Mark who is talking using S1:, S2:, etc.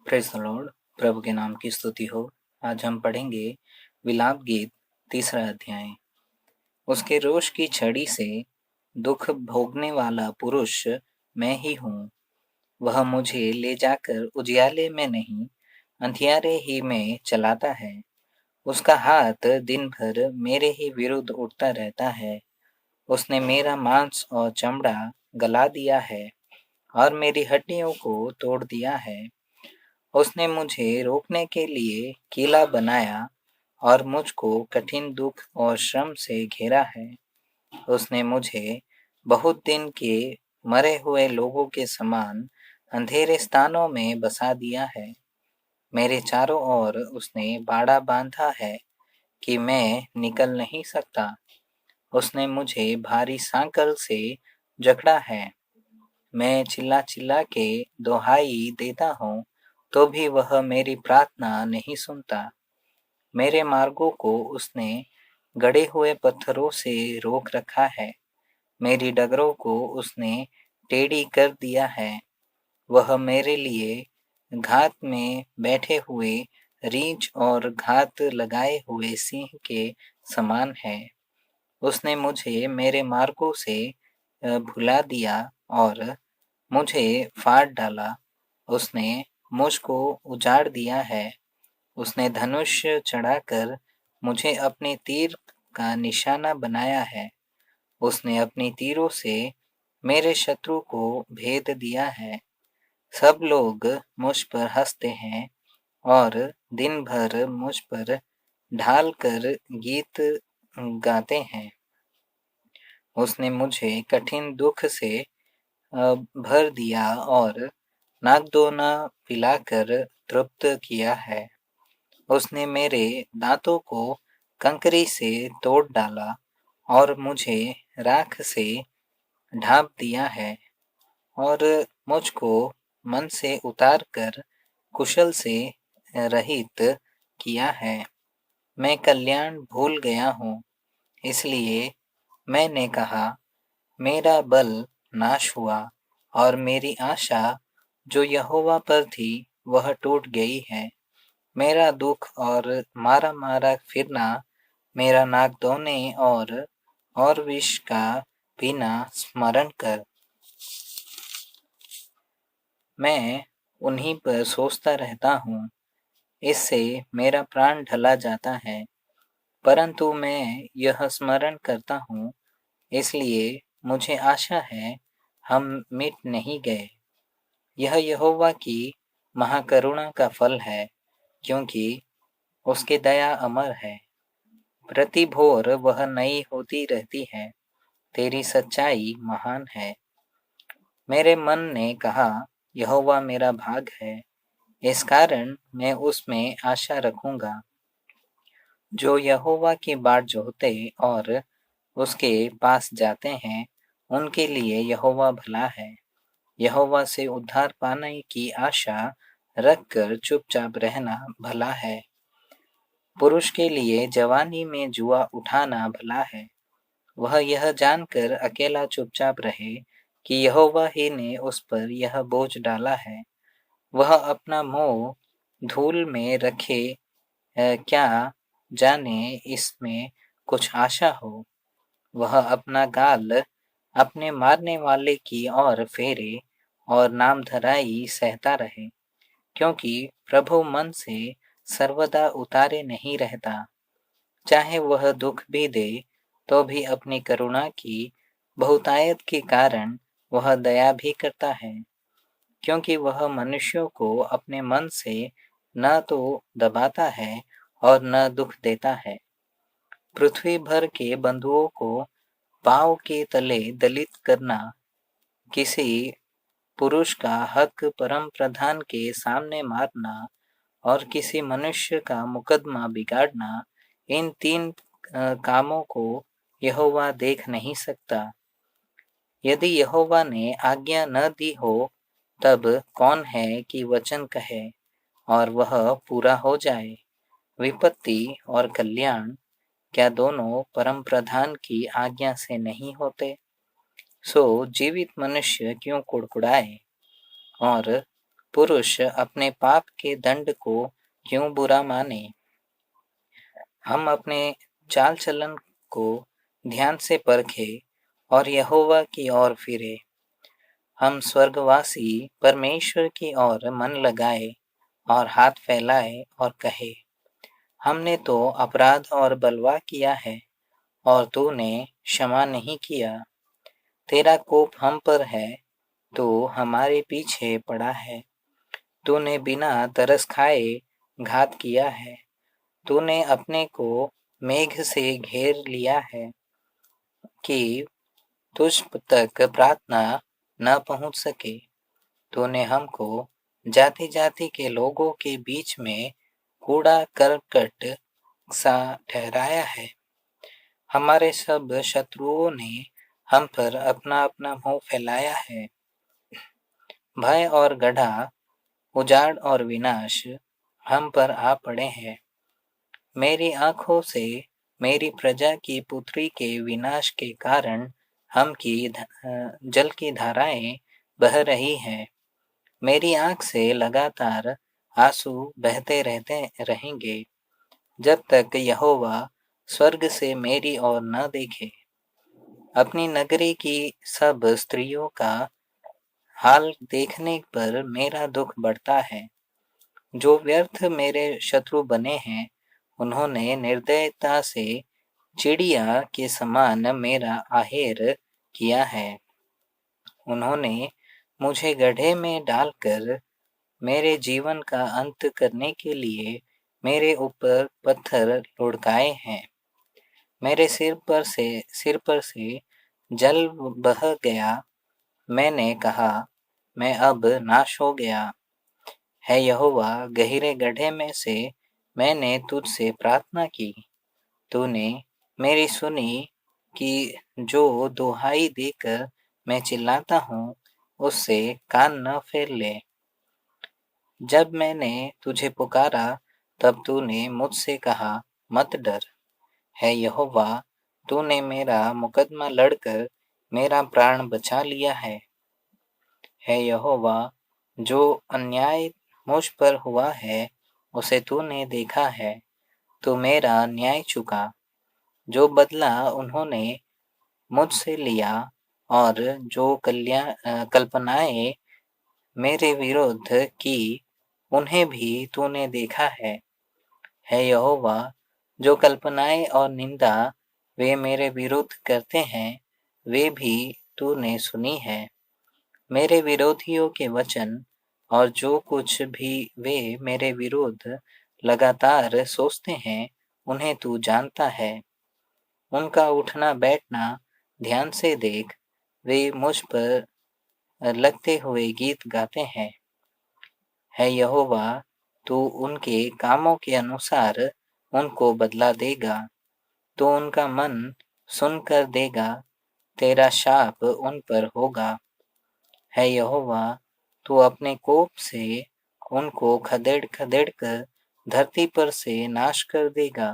S1: Praise the Lord. प्रभु के नाम की स्तुति हो। आज हम पढ़ेंगे विलाप गीत 3रा अध्याय। उसके रोष की छड़ी से दुख भोगने वाला पुरुष मैं ही हूँ। वह मुझे ले जाकर उजियाले में नहीं, अंधियारे ही में चलाता है। उसका हाथ दिन भर मेरे ही विरुद्ध उठता रहता है। उसने मेरा मांस और चमड़ा गला दिया है और मेरी हड्डियों को तोड़ दिया है। उसने मुझे रोकने के लिए किला बनाया और मुझको कठिन दुख और श्रम से घेरा है। उसने मुझे बहुत दिन के मरे हुए लोगों के समान अंधेरे स्थानों में बसा दिया है। मेरे चारों ओर उसने बाड़ा बांधा है कि मैं निकल नहीं सकता। उसने मुझे भारी सांकल से जकड़ा है। मैं चिल्ला चिल्ला के दुहाई देता हूँ, तो भी वह मेरी प्रार्थना नहीं सुनता। मेरे मार्गों को उसने गड़े हुए पत्थरों से रोक रखा है। मेरी डगरों को उसने टेढ़ी कर दिया है। वह मेरे लिए घात में बैठे हुए रीछ और घात लगाए हुए सिंह के समान है। उसने मुझे मेरे मार्गों से भुला दिया और मुझे फाड़ डाला। उसने मुझको उजाड़ दिया है। उसने धनुष चढ़ाकर मुझे अपने तीर का निशाना बनाया है। उसने अपनी तीरों से मेरे शत्रु को भेद दिया है। सब लोग मुझ पर हंसते हैं और दिन भर मुझ पर ढाल कर गीत गाते हैं। उसने मुझे कठिन दुख से भर दिया और नागदोना पिलाकर तृप्त किया है। उसने मेरे दांतों को कंकरी से तोड़ डाला और मुझे राख से ढाँप दिया है और मुझको मन से उतार कर कुशल से रहित किया है। मैं कल्याण भूल गया हूँ, इसलिए मैंने कहा, मेरा बल नाश हुआ और मेरी आशा जो यहोवा पर थी वह टूट गई है। मेरा दुख और मारा मारा फिरना, मेरा नाक धोने और विष का पीना स्मरण कर। मैं उन्हीं पर सोचता रहता हूँ, इससे मेरा प्राण ढला जाता है। परंतु मैं यह स्मरण करता हूँ, इसलिए मुझे आशा है हम मिट नहीं गए। यह यहोवा की महाकरुणा का फल है, क्योंकि उसकी दया अमर है। प्रति भोर वह नई होती रहती है। तेरी सच्चाई महान है। मेरे मन ने कहा, यहोवा मेरा भाग है, इस कारण मैं उसमें आशा रखूंगा। जो यहोवा की बाट जोहते और उसके पास जाते हैं, उनके लिए यहोवा भला है। यहोवा से उद्धार पाने की आशा रखकर चुपचाप रहना भला है। पुरुष के लिए जवानी में जुआ उठाना भला है। वह यह जानकर अकेला चुपचाप रहे कि यहोवा ही ने उस पर यह बोझ डाला है। वह अपना मुंह धूल में रखे, क्या जाने इसमें कुछ आशा हो। वह अपना गाल अपने मारने वाले की ओर फेरे और नामधराई सहता रहे, क्योंकि प्रभु मन से सर्वदा उतारे नहीं रहता। चाहे वह दुख भी दे, तो भी अपनी करुणा की बहुतायत के कारण वह दया भी करता है, क्योंकि वह मनुष्यों को अपने मन से न तो दबाता है और न दुख देता है। पृथ्वी भर के बंधुओं को पाँव के तले दलित करना, किसी पुरुष का हक परम प्रधान के सामने मारना और किसी मनुष्य का मुकदमा बिगाड़ना, इन 3 कामों को यहोवा देख नहीं सकता। यदि यहोवा ने आज्ञा न दी हो, तब कौन है कि वचन कहे और वह पूरा हो जाए। विपत्ति और कल्याण क्या दोनों परम प्रधान की आज्ञा से नहीं होते? सो जीवित मनुष्य क्यों कुड़कुड़ाए और पुरुष अपने पाप के दंड को क्यों बुरा माने। हम अपने चाल चलन को ध्यान से परखे और यहोवा की ओर फिरे। हम स्वर्गवासी परमेश्वर की ओर मन लगाए और हाथ फैलाए और कहे, हमने तो अपराध और बलवा किया है और तूने क्षमा नहीं किया। तेरा कोप हम पर है, तो हमारे पीछे पड़ा है। तूने बिना तरस खाए घात किया है। तूने अपने को मेघ से घेर लिया है कि तुझ तक प्रार्थना न पहुंच सके। तूने हमको जाति जाति के लोगों के बीच में कूड़ा करकट सा ठहराया है। हमारे सब शत्रुओं ने हम पर अपना अपना मुंह फैलाया है। भय और गड्ढा, उजाड़ और विनाश हम पर आ पड़े हैं। मेरी आंखों से मेरी प्रजा की पुत्री के विनाश के कारण हम की जल की धाराएं बह रही हैं। मेरी आंख से लगातार आंसू बहते रहते रहेंगे जब तक यहोवा स्वर्ग से मेरी ओर न देखे। अपनी नगरी की सब स्त्रियों का हाल देखने पर मेरा दुख बढ़ता है। जो व्यर्थ मेरे शत्रु बने हैं, उन्होंने निर्दयता से चिड़िया के समान मेरा आहेर किया है। उन्होंने मुझे गड्ढे में डालकर मेरे जीवन का अंत करने के लिए मेरे ऊपर पत्थर लुढ़काए हैं। मेरे सिर पर से जल बह गया। मैंने कहा, मैं अब नाश हो गया। है यहोवा, गहरे गड्ढे में से मैंने तुझसे प्रार्थना की। तूने मेरी सुनी कि जो दुहाई देकर मैं चिल्लाता हूँ, उससे कान न फेर ले। जब मैंने तुझे पुकारा, तब तूने मुझसे कहा, मत डर। है यहोवा, तूने मेरा मुकदमा लड़कर मेरा प्राण बचा लिया है। यहोवा, जो अन्याय मुझ पर हुआ है, उसे तूने देखा है। तू मेरा न्याय चुका। जो बदला उन्होंने मुझसे लिया और जो कल्पनाएं मेरे विरुद्ध की, उन्हें भी तूने देखा है। यहोवा, जो कल्पनाएं और निंदा वे मेरे विरुद्ध करते हैं, वे भी तूने सुनी है। मेरे विरोधियों के वचन और जो कुछ भी वे मेरे विरुद्ध लगातार सोचते हैं, उन्हें तू जानता है। उनका उठना बैठना ध्यान से देख। वे मुझ पर लगते हुए गीत गाते हैं। यहोवा, तू उनके कामों के अनुसार उनको बदला देगा। तू उनका मन सुनकर देगा। तेरा शाप उन पर होगा। यहोवा, तू अपने कोप से उनको खदेड़ खदेड़ कर धरती पर से नाश कर देगा।